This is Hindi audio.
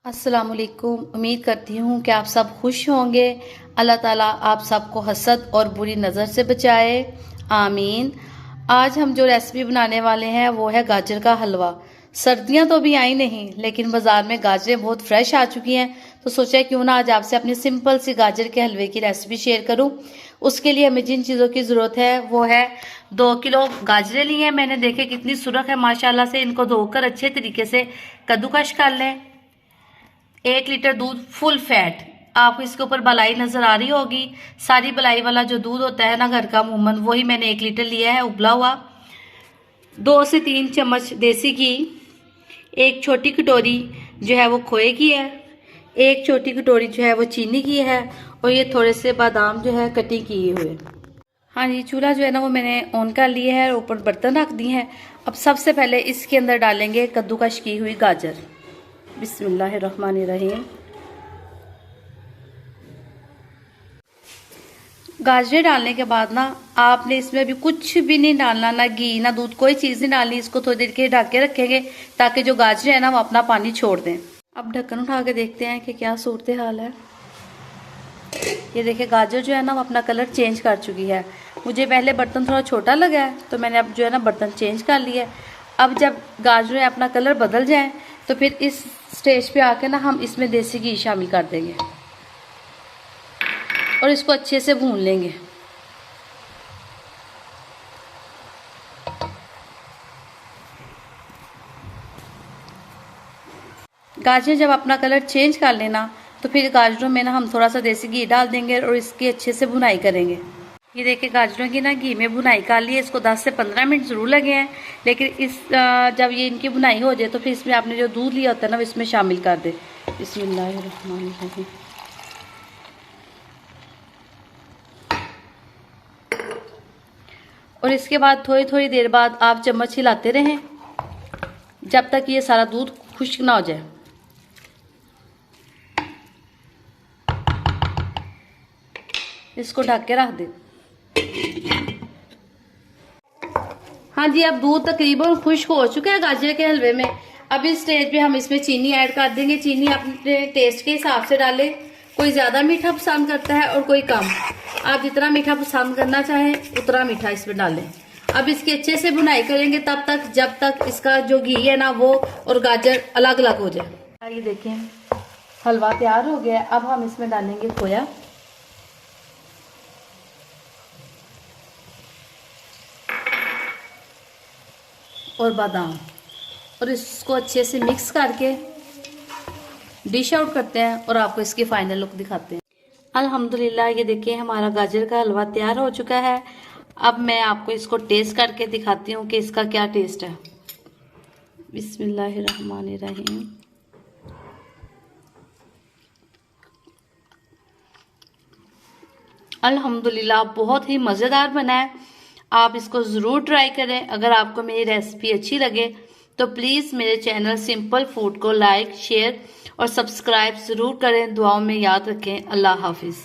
अस्सलामुअलैकुम। उम्मीद करती हूँ कि आप सब खुश होंगे। अल्लाह ताला आप सबको हसद और बुरी नज़र से बचाए, आमीन। आज हम जो रेसिपी बनाने वाले हैं वो है गाजर का हलवा। सर्दियाँ तो अभी आई नहीं, लेकिन बाज़ार में गाजरें बहुत फ्रेश आ चुकी हैं, तो सोचा क्यों ना आज आपसे अपनी सिंपल सी गाजर के हलवे की रेसिपी शेयर करूँ। उसके लिए हमें जिन चीज़ों की ज़रूरत है वो है 2 किलो गाजरें ली हैं मैंने। देखे कितनी सुरख है माशाल्लाह से। इनको धोकर अच्छे तरीके से कद्दूकश कर लें। 1 लीटर दूध फुल फैट, आपको इसके ऊपर बलाई नजर आ रही होगी। सारी बलाई वाला जो दूध होता है ना घर का, अमूमन वही मैंने 1 लीटर लिया है उबला हुआ। 2 से 3 चम्मच देसी घी, 1 छोटी कटोरी जो है वो खोए की है, 1 छोटी कटोरी जो है वो चीनी की है, और ये थोड़े से बादाम जो है कटिंग किए हुए। हाँ जी, चूल्हा जो है ना वो मैंने ऑन कर लिया है, ऊपर बर्तन रख दिए हैं। अब सबसे पहले इसके अंदर डालेंगे कद्दूकश की हुई गाजर। बिस्मिल्लाहिर्रहमानिर्रहीम। गाजरें डालने के बाद ना आपने इसमें भी कुछ भी नहीं डालना, ना घी ना दूध, कोई चीज़ नहीं डालनी। इसको थोड़ी देर के ढक के रखेंगे ताकि जो गाजरें है ना वो अपना पानी छोड़ दें। अब ढक्कन उठा के देखते हैं कि क्या सूरत हाल है। ये देखिए गाजर जो है ना वो अपना कलर चेंज कर चुकी है। मुझे पहले बर्तन थोड़ा छोटा लगा है तो मैंने अब जो है ना बर्तन चेंज कर लिया है। अब जब गाजरें अपना कलर बदल जाएं तो फिर इस स्टेज पे आके ना हम इसमें देसी घी शामिल कर देंगे और इसको अच्छे से भून लेंगे। गाजरें जब अपना कलर चेंज कर लेना तो फिर गाजरों में ना हम थोड़ा सा देसी घी डाल देंगे और इसकी अच्छे से भुनाई करेंगे। ये देखिए गाजरों की ना घी में भुनाई कर ली है। इसको 10 से 15 मिनट ज़रूर लगे हैं, लेकिन इस जब ये इनकी भुनाई हो जाए तो फिर इसमें आपने जो दूध लिया होता है ना वो इसमें शामिल कर दे। बिस्मिल्लाहिर्रहमानिर्रहीम। और इसके बाद थोड़ी थोड़ी देर बाद आप चम्मच हिलाते रहें जब तक ये सारा दूध खुश्क ना हो जाए। इसको ढक के रख दे। हाँ जी, अब दूध तकरीबन खुश्क हो चुका है गाजर के हलवे में। अब इस स्टेज पे हम इसमें चीनी ऐड कर देंगे। चीनी अपने टेस्ट के हिसाब से डालें। कोई ज़्यादा मीठा पसंद करता है और कोई कम। आप जितना मीठा पसंद करना चाहें उतना मीठा इसमें डालें। अब इसकी अच्छे से भुनाई करेंगे तब तक जब तक इसका जो घी है ना वो और गाजर अलग अलग हो जाए। ये देखें हलवा तैयार हो गया। अब हम इसमें डालेंगे खोया और बादाम, और इसको अच्छे से मिक्स करके डिश आउट करते हैं और आपको इसकी फाइनल लुक दिखाते हैं। अल्हम्दुलिल्लाह, ये देखिए हमारा गाजर का हलवा तैयार हो चुका है। अब मैं आपको इसको टेस्ट करके दिखाती हूँ कि इसका क्या टेस्ट है। बिस्मिल्लाहिर्रहमानिर्रहीम। अल्हम्दुलिल्लाह, बहुत ही मज़ेदार बना है। आप इसको ज़रूर ट्राई करें। अगर आपको मेरी रेसिपी अच्छी लगे तो प्लीज़ मेरे चैनल सिंपल फूड को लाइक, शेयर और सब्सक्राइब ज़रूर करें। दुआओं में याद रखें। अल्लाह हाफिज़।